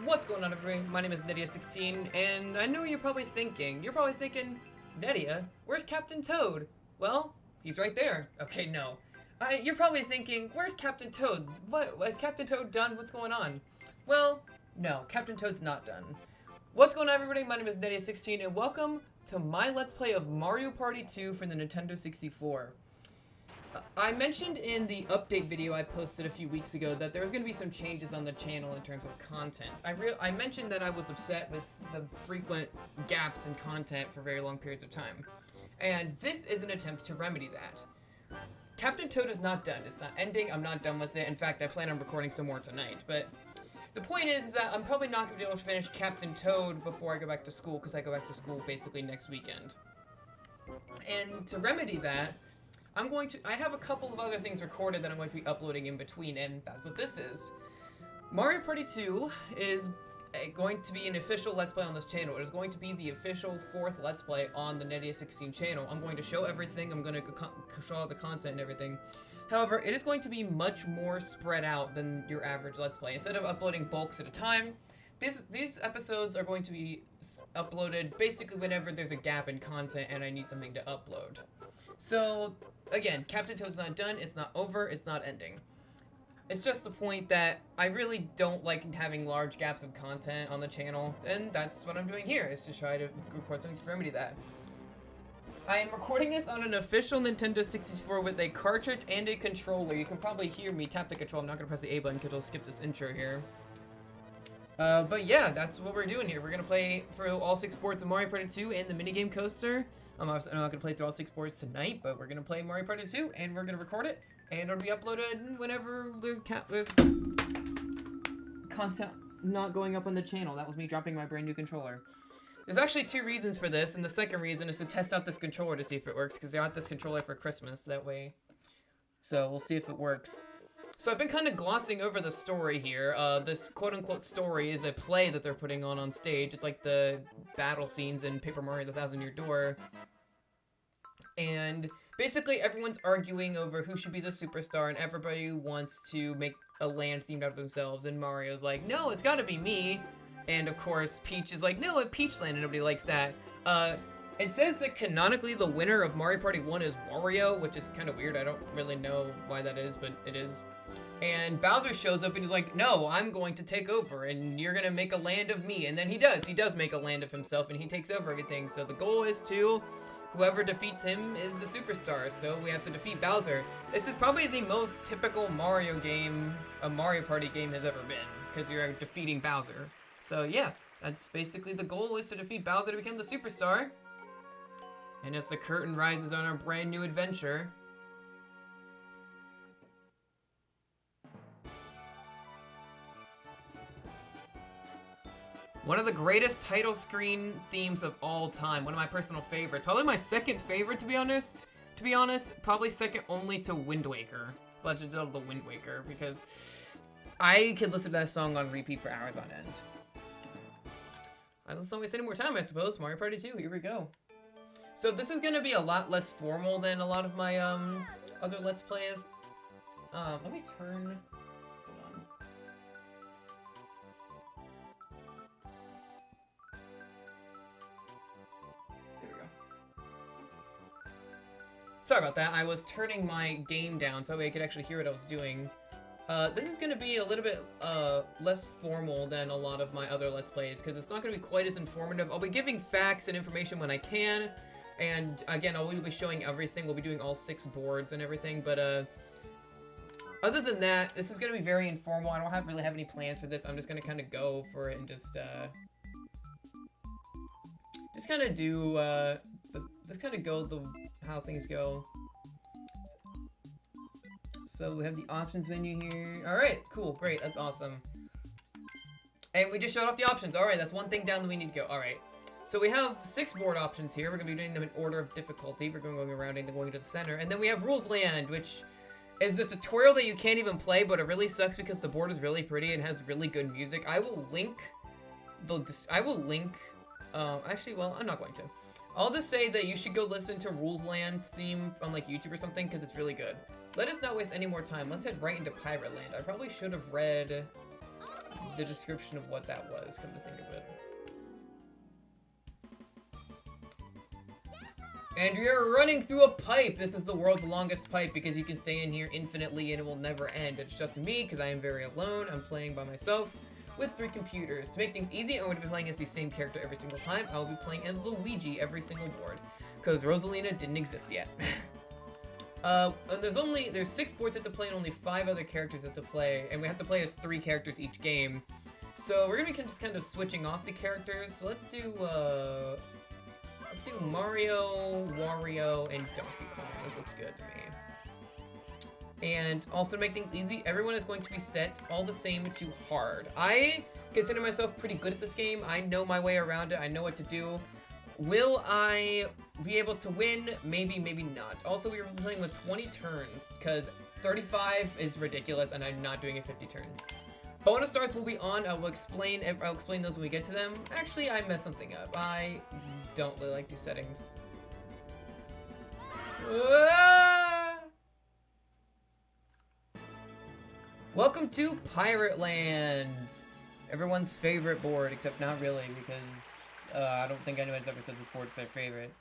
What's going on, everybody? My name is Nydia16, and I know you're probably thinking, Nydia, where's Captain Toad? Well, he's right there. Okay, no. You're probably thinking, where's Captain Toad? What, is Captain Toad done? What's going on? Well, no, Captain Toad's not done. What's going on, everybody? My name is Nydia16, and welcome to my Let's Play of Mario Party 2 for the Nintendo 64. I mentioned in the update video I posted a few weeks ago that there was going to be some changes on the channel in terms of content. I mentioned that I was upset with the frequent gaps in content for very long periods of time. And this is an attempt to remedy that. Captain Toad is not done. It's not ending. I'm not done with it. In fact, I plan on recording some more tonight. But the point is that I'm probably not going to be able to finish Captain Toad before I go back to school, because I go back to school basically next weekend. And to remedy that, I have a couple of other things recorded that I'm going to be uploading in between, and that's what this is. Mario Party 2 is going to be an official Let's Play on this channel. It is going to be the official 4th Let's Play on the Nydia16 channel. I'm going to show everything, I'm going to show all the content and everything. However, it is going to be much more spread out than your average Let's Play. Instead of uploading bulks at a time, these episodes are going to be uploaded basically whenever there's a gap in content and I need something to upload. So, again, Captain Toad's not done, it's not over, it's not ending. It's just the point that I really don't like having large gaps of content on the channel, and that's what I'm doing here, is to try to record something to remedy that. I am recording this on an official Nintendo 64 with a cartridge and a controller. You can probably hear me tap the control. I'm not going to press the A button because I'll skip this intro here. But yeah, that's what we're doing here. We're going to play through all 6 boards of Mario Party 2 and the minigame coaster. I'm not going to play through all 6 boards tonight, but we're going to play Mario Party 2, and we're going to record it, and it'll be uploaded whenever there's content not going up on the channel. That was me dropping my brand new controller. There's actually 2 reasons for this, and the second reason is to test out this controller to see if it works, because I got this controller for Christmas, that way. So, we'll see if it works. So I've been kind of glossing over the story here. This quote-unquote story is a play that they're putting on stage. It's like the battle scenes in Paper Mario the Thousand-Year Door. And basically everyone's arguing over who should be the superstar, and everybody wants to make a land themed out of themselves, and Mario's like, no, it's gotta be me. And of course, Peach is like, no, it's Peach Land, and nobody likes that. It says that canonically the winner of Mario Party 1 is Wario, which is kind of weird. I don't really know why that is, but it is. And Bowser shows up and he's like, no, I'm going to take over and you're gonna make a land of me. And then he does make a land of himself and he takes over everything. So the goal is to, whoever defeats him is the superstar. So we have to defeat Bowser. This is probably the most typical Mario game a Mario Party game has ever been, because you're defeating Bowser. So yeah, that's basically the goal, is to defeat Bowser to become the superstar. And as the curtain rises on our brand new adventure, one of the greatest title screen themes of all time. One of my personal favorites. Probably my second favorite, to be honest. Probably second only to Wind Waker. Legend of the Wind Waker. Because I could listen to that song on repeat for hours on end. Let's not waste any more time, I suppose. Mario Party 2, here we go. So this is going to be a lot less formal than a lot of my other Let's Plays. Let me turn... Sorry about that, I was turning my game down so I could actually hear what I was doing. This is going to be a little bit less formal than a lot of my other Let's Plays, because it's not going to be quite as informative. I'll be giving facts and information when I can, and again, I'll be showing everything. We'll be doing all 6 boards and everything, but other than that, this is going to be very informal. I don't really have any plans for this. I'm just going to kind of go for it and just kind of do, let's kind of go how things go. So we have the options menu here. Alright, cool, great, that's awesome. And we just showed off the options. Alright, that's one thing down that we need to go. Alright, so we have 6 board options here. We're going to be doing them in order of difficulty. We're going around and going to the center. And then we have Rules Land, which is a tutorial that you can't even play, but it really sucks because the board is really pretty and has really good music. I will link, actually, well, I'm not going to. I'll just say that you should go listen to Rules Land theme on like YouTube or something, because it's really good. Let us not waste any more time. Let's head right into Pirate Land. I probably should have read the description of what that was, come to think of it. And you're running through a pipe! This is the world's longest pipe because you can stay in here infinitely and it will never end. It's just me, because I am very alone. I'm playing by myself with 3 computers. To make things easy, I'm going to be playing as the same character every single time. I will be playing as Luigi every single board, because Rosalina didn't exist yet. And there's 6 boards you have to play and only 5 other characters you have to play, and we have to play as 3 characters each game. So we're gonna be just kind of switching off the characters. So let's do Mario, Wario, and Donkey Kong. That looks good to me. And also to make things easy, everyone is going to be set all the same to hard. I consider myself pretty good at this game. I know my way around it. I know what to do. Will I be able to win? Maybe, maybe not. Also, we were playing with 20 turns, because 35 is ridiculous, and I'm not doing a 50 turn. Bonus stars will be on. I'll explain those when we get to them. Actually, I messed something up. I don't really like these settings. Welcome to Pirate Land! Everyone's favorite board, except not really, because I don't think anyone's ever said this board is their favorite.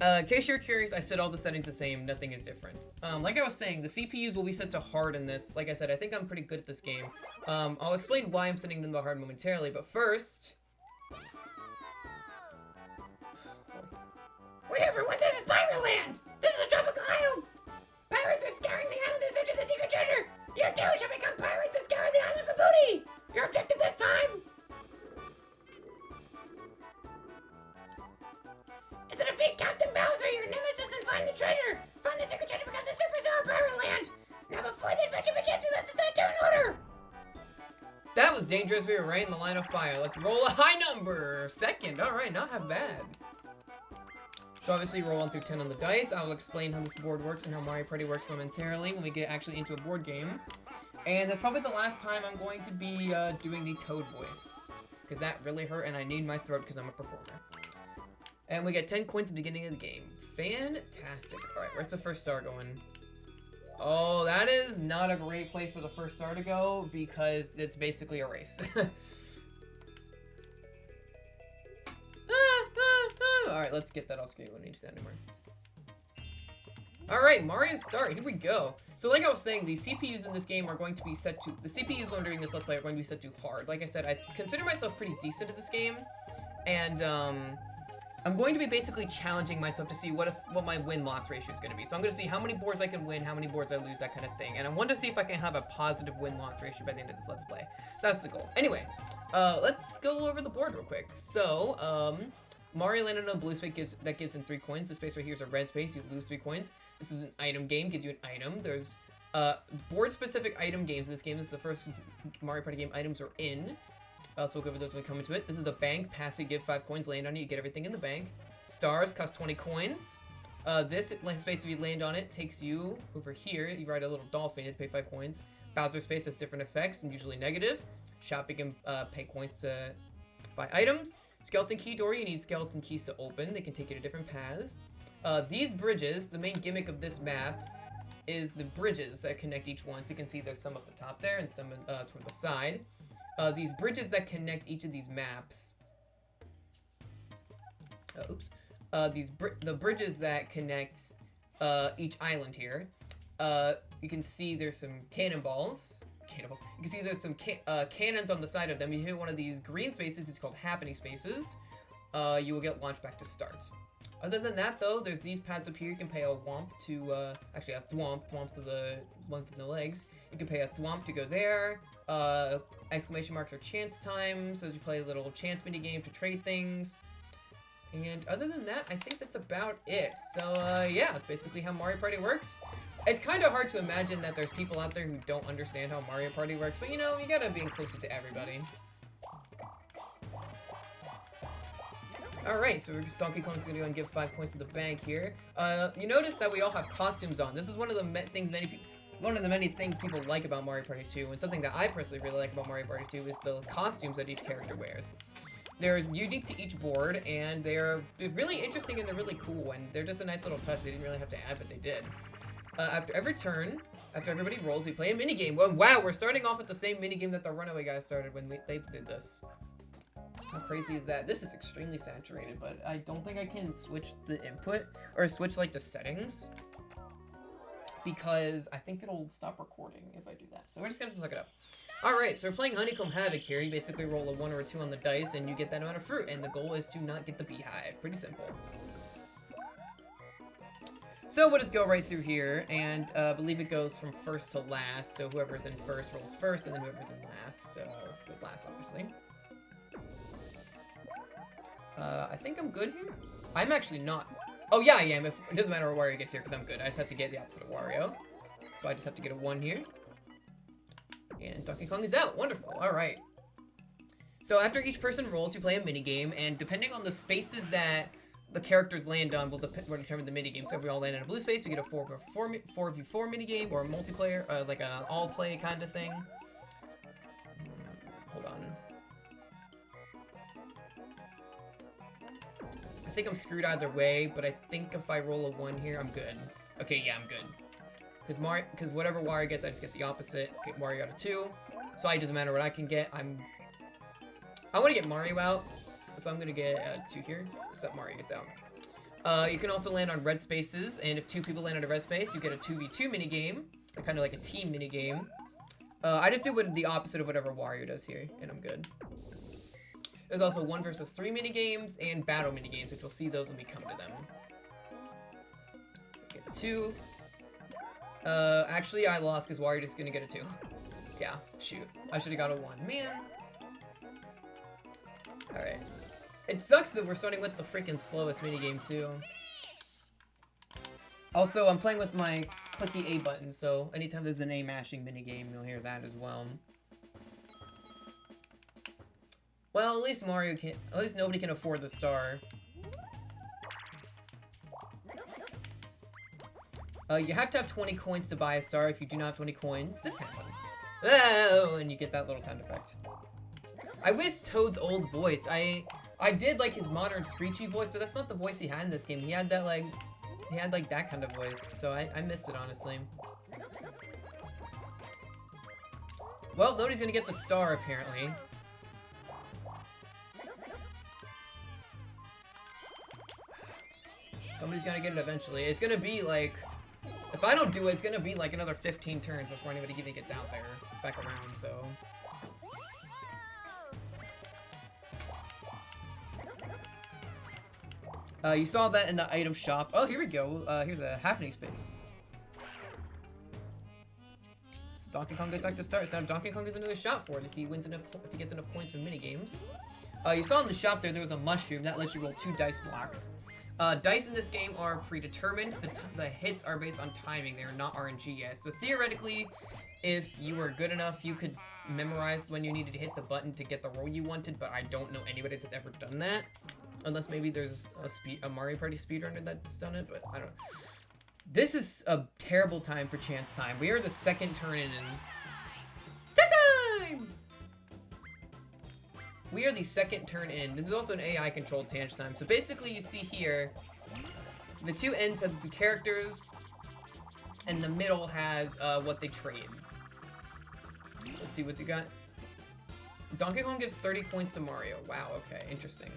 In case you're curious, I set all the settings the same, nothing is different. Like I was saying, the CPUs will be set to hard in this. Like I said, I think I'm pretty good at this game. I'll explain why I'm setting them to hard momentarily, but first... Wait everyone, this is Pirate Land! This is a tropical island! Pirates are scouring the island in search of the secret treasure! You too shall become pirates and scour the island for booty! Your objective this time is to defeat Captain Bowser, your nemesis, and find the treasure! Find the secret treasure becomes the superstar of Pirate Land! Now before the adventure begins, we must decide turn order! That was dangerous, we were right in the line of fire. Let's roll a high number! Second, alright, not half bad. So obviously roll 1 through 10 on the dice. I will explain how this board works and how Mario Party works momentarily when we get actually into a board game. And that's probably the last time I'm going to be doing the Toad voice, because that really hurt and I need my throat because I'm a performer. And we get 10 coins at the beginning of the game. Fantastic. Alright, where's the first star going? Oh, that is not a great place for the first star to go because it's basically a race. Alright, let's get that off screen. We don't need to stand anymore. Alright, Mario Start. Here we go. So like I was saying, the CPUs in this game are going to be set to... The CPUs when doing this Let's Play are going to be set to hard. Like I said, I consider myself pretty decent at this game. And, I'm going to be basically challenging myself to see what my win-loss ratio is going to be. So I'm going to see how many boards I can win, how many boards I lose, that kind of thing. And I want to see if I can have a positive win-loss ratio by the end of this Let's Play. That's the goal. Anyway, let's go over the board real quick. So, Mario landed on a blue space that gives him 3 coins. This space right here is a red space. You lose 3 coins. This is an item game. Gives you an item. There's board-specific item games in this game. This is the first Mario Party game items are in. So we'll go over those when we come into it. This is a bank. Pass it, give 5 coins. Land on it. You get everything in the bank. Stars cost 20 coins. This space, if you land on it, takes you over here. You ride a little dolphin. You have to pay 5 coins. Bowser space has different effects and usually negative. Shop, you can pay coins to buy items. Skeleton key door, you need skeleton keys to open. They can take you to different paths. These bridges, the main gimmick of this map is the bridges that connect each one. So you can see there's some at the top there and some toward the side. These bridges that connect each of these maps. The bridges that connect each island here. You can see there's some cannonballs. You can see there's some cannons on the side of them. You hit one of these green spaces, it's called happening spaces. You will get launched back to start. Other than that, though, there's these paths up here. You can pay a womp to, actually a thwomp. Thwomps are the ones in the legs. You can pay a thwomp to go there. Exclamation marks are chance time, so you play a little chance mini game to trade things. And other than that, I think that's about it. So, yeah, that's basically how Mario Party works. It's kind of hard to imagine that there's people out there who don't understand how Mario Party works, but you know, you gotta be inclusive to everybody. Alright, so Donkey Kong's gonna go and give 5 points to the bank here. You notice that we all have costumes on. This is one of the many things people like about Mario Party 2, and something that I personally really like about Mario Party 2 is the costumes that each character wears. They're unique to each board, and they're really interesting and they're really cool, and they're just a nice little touch. They didn't really have to add, but they did. After every turn, after everybody rolls, we play a minigame. Well, wow, we're starting off with the same minigame that the Runaway guys started when they did this. How crazy is that? This is extremely saturated, but I don't think I can switch the input or switch like the settings because I think it'll stop recording if I do that. So we're just gonna have to look it up. Alright, so we're playing Honeycomb Havoc here. You basically roll a 1 or a 2 on the dice and you get that amount of fruit, and the goal is to not get the beehive. Pretty simple. So we'll just go right through here, and I believe it goes from first to last, so whoever's in first rolls first, and then whoever's in last goes last, obviously. I think I'm good here. I'm actually not. Oh yeah, I am. It doesn't matter what Wario gets here, because I'm good. I just have to get the opposite of Wario. So I just have to get a 1 here. And Donkey Kong is out. Wonderful. Alright. So after each person rolls, you play a minigame, and depending on the spaces that the characters land on will determine the minigame. So if we all land in a blue space, we get a 4v4 minigame, or a multiplayer, like an all-play kind of thing. Hold on. I think I'm screwed either way, but I think if I roll a 1 here, I'm good. Okay, yeah, I'm good. Because whatever Wario gets, I just get the opposite. Get Wario out of 2. So it doesn't matter what I can get. I want to get Mario out, so I'm going to get 2 here, if that Mario gets out. You can also land on red spaces, and if 2 people land on a red space, you get a 2v2 minigame, kind of like a team minigame. I just do the opposite of whatever Wario does here, and I'm good. There's also 1 versus 3 minigames and battle minigames, which we'll see those when we come to them. Get 2. Actually, I lost because Wario is gonna get a 2. Yeah, shoot. I should have got a 1. Man. Alright. It sucks that we're starting with the freaking slowest minigame, too. Also, I'm playing with my clicky A button, so anytime there's an A mashing minigame, you'll hear that as well. Well, at least nobody can afford the star. You have to have 20 coins to buy a star. If you do not have 20 coins, this happens. Oh, and you get that little sound effect. I wish Toad's old voice. I did like his modern screechy voice, but that's not the voice he had in this game. He had that that kind of voice, so I missed it, honestly. Well, nobody's gonna get the star, apparently. Somebody's gonna get it eventually. It's gonna be like, if I don't do it, it's gonna be like another 15 turns before anybody even gets out there, back around, so. You saw that in the item shop. Oh, here we go. Here's a happening space. So Donkey Kong gets back to start. So now Donkey Kong has another shot for it if he wins enough, if he gets enough points from minigames. You saw in the shop there was a mushroom that lets you roll 2 dice blocks. Dice in this game are predetermined. The hits are based on timing. They are not RNG yet. So theoretically, if you were good enough, you could memorize when you needed to hit the button to get the roll you wanted, but I don't know anybody that's ever done that. Unless maybe there's a Mario Party speedrunner that's done it, but I don't know. This is a terrible time for chance time. We are the second turn in. Time! We are the second turn in. This is also an AI controlled chance time. So basically you see here, the 2 ends have the characters, and the middle has what they trade. Let's see what they got. Donkey Kong gives 30 points to Mario. Wow, okay, interesting.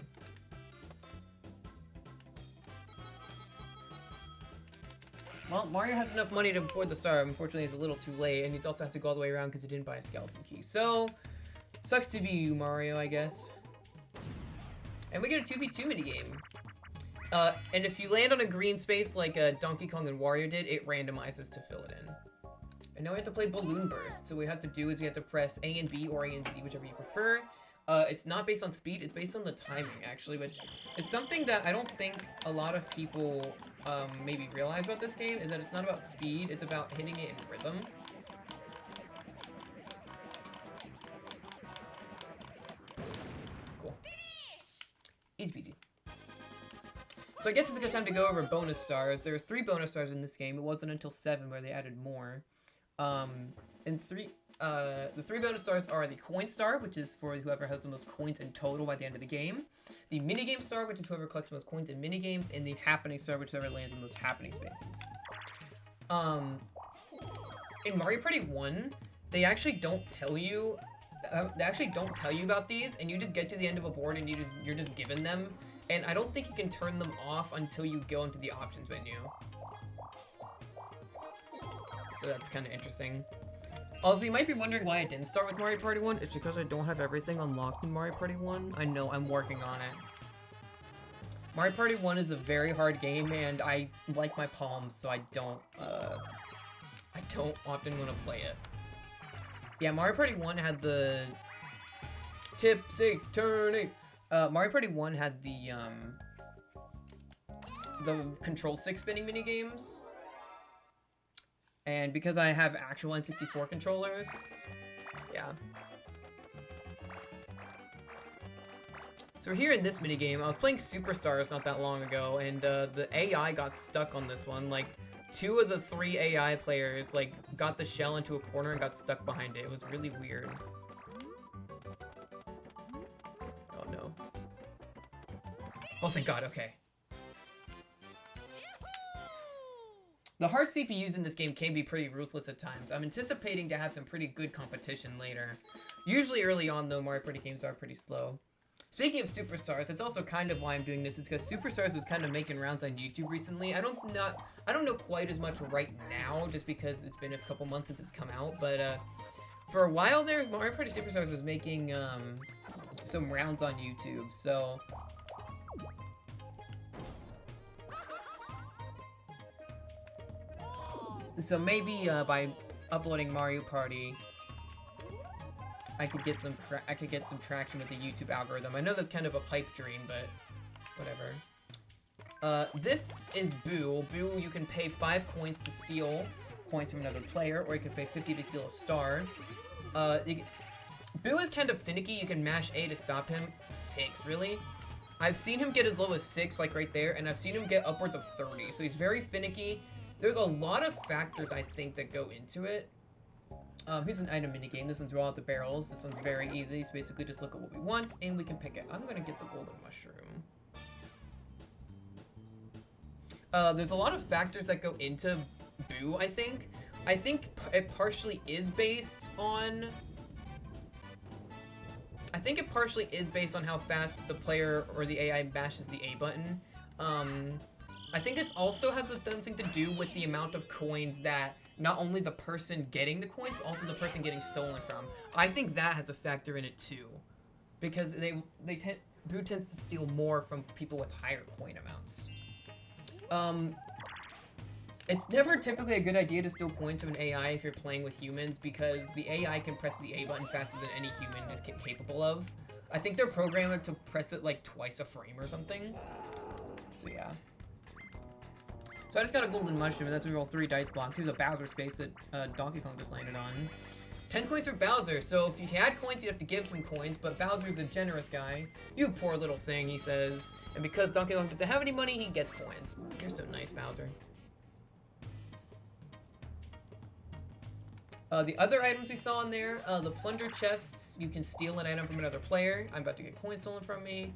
Well, Mario has enough money to afford the star. Unfortunately, it's a little too late, and he also has to go all the way around because he didn't buy a skeleton key. So, sucks to be you, Mario, I guess. And we get a 2v2 minigame. And if you land on a green space like Donkey Kong and Wario did, it randomizes to fill it in. And now we have to play Balloon Burst. So what we have to do is we have to press A and B or A and Z, whichever you prefer. It's not based on speed, it's based on the timing, actually, which is something that I don't think a lot of people maybe realize about this game, is that it's not about speed, it's about hitting it in rhythm. Cool. Easy peasy. So I guess it's a good time to go over bonus stars. There's 3 bonus stars in this game. It wasn't until 7 where they added more. The 3 bonus stars are the coin star, which is for whoever has the most coins in total by the end of the game. The minigame star, which is whoever collects the most coins in minigames, and the happening star, which is whoever lands in the most happening spaces. In Mario Party 1, they actually don't tell you about these, and you just get to the end of a board and you're just given them. And I don't think you can turn them off until you go into the options menu. So that's kind of interesting. Also, you might be wondering why I didn't start with Mario Party 1. It's because I don't have everything unlocked in Mario Party 1. I know, I'm working on it. Mario Party 1 is a very hard game, and I like my palms, so I don't often want to play it. Yeah, Mario Party 1 had the tipsy turning. Mario Party 1 had the control stick spinning mini games. And because I have actual N64 controllers, yeah. So we're here in this minigame. I was playing Superstars not that long ago, and the AI got stuck on this one. Like, 2 of the 3 AI players, like, got the shell into a corner and got stuck behind it. It was really weird. Oh, no. Oh, thank God, okay. The hard CPUs in this game can be pretty ruthless at times. I'm anticipating to have some pretty good competition later. Usually early on, though, Mario Party games are pretty slow. Speaking of Superstars, that's also kind of why I'm doing this, is because Superstars was kind of making rounds on YouTube recently. I don't know quite as much right now, just because it's been a couple months since it's come out, but for a while there, Mario Party Superstars was making some rounds on YouTube, so maybe by uploading Mario Party, I could get some traction with the YouTube algorithm. I know that's kind of a pipe dream, but whatever. This is Boo. Boo, you can pay 5 coins to steal points from another player, or you can pay 50 to steal a star. Boo is kind of finicky. You can mash A to stop him. 6, really? I've seen him get as low as 6, like right there, and I've seen him get upwards of 30, so he's very finicky. There's a lot of factors, I think, that go into it. Here's an item minigame. This one's roll out the barrels. This one's very easy. So basically just look at what we want, and we can pick it. I'm gonna get the golden mushroom. There's a lot of factors that go into Boo, I think. I think it partially is based on... how fast the player or the AI mashes the A button. I think it also has something to do with the amount of coins that not only the person getting the coins, but also the person getting stolen from. I think that has a factor in it too, because Boo tends to steal more from people with higher coin amounts. It's never typically a good idea to steal coins from an AI if you're playing with humans, because the AI can press the A button faster than any human is capable of. I think they're programmed to press it like twice a frame or something. So yeah. So I just got a golden mushroom, and that's when we roll 3 dice blocks. Here's a Bowser space that Donkey Kong just landed on. 10 coins for Bowser. So if you had coins, you'd have to give him coins, but Bowser's a generous guy. You poor little thing, he says. And because Donkey Kong doesn't have any money, he gets coins. You're so nice, Bowser. The other items we saw in there, the plunder chests, you can steal an item from another player. I'm about to get coins stolen from me.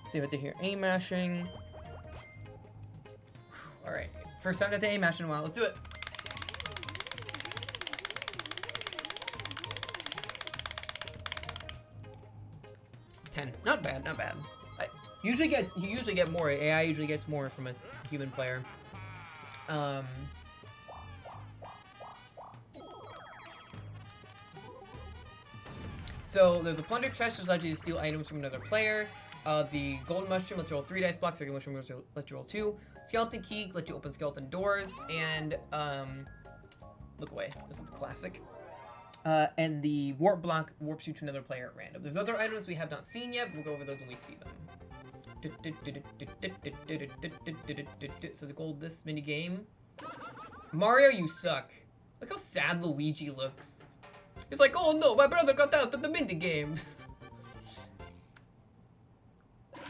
So you have to hear aim mashing. Alright, first time to have to aim mash in a while. Let's do it. $10. Not bad, not bad. You usually get more. AI usually gets more from a human player. So there's a plunder chest, which allows you to steal items from another player. The golden mushroom lets you roll 3 dice blocks. Regular mushroom lets you roll 2. Skeleton key lets you open skeleton doors. And look away. This is classic. And the warp block warps you to another player at random. There's other items we have not seen yet, but we'll go over those when we see them. So the goal of this mini game. Mario, you suck. Look how sad Luigi looks. He's like, oh no, my brother got out of the mini game.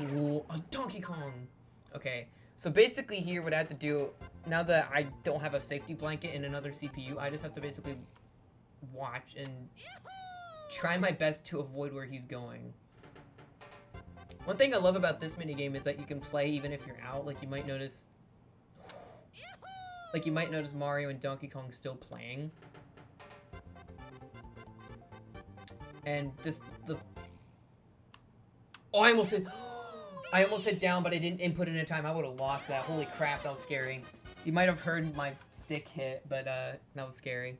Ooh, a Donkey Kong. Okay, so basically here what I have to do, now that I don't have a safety blanket in another CPU, I just have to basically watch and try my best to avoid where he's going. One thing I love about this minigame is that you can play even if you're out. Like, you might notice Like, you might notice Mario and Donkey Kong still playing. And oh, I almost hit down, but I didn't input it in time. I would have lost that. Holy crap, that was scary. You might have heard my stick hit, but that was scary.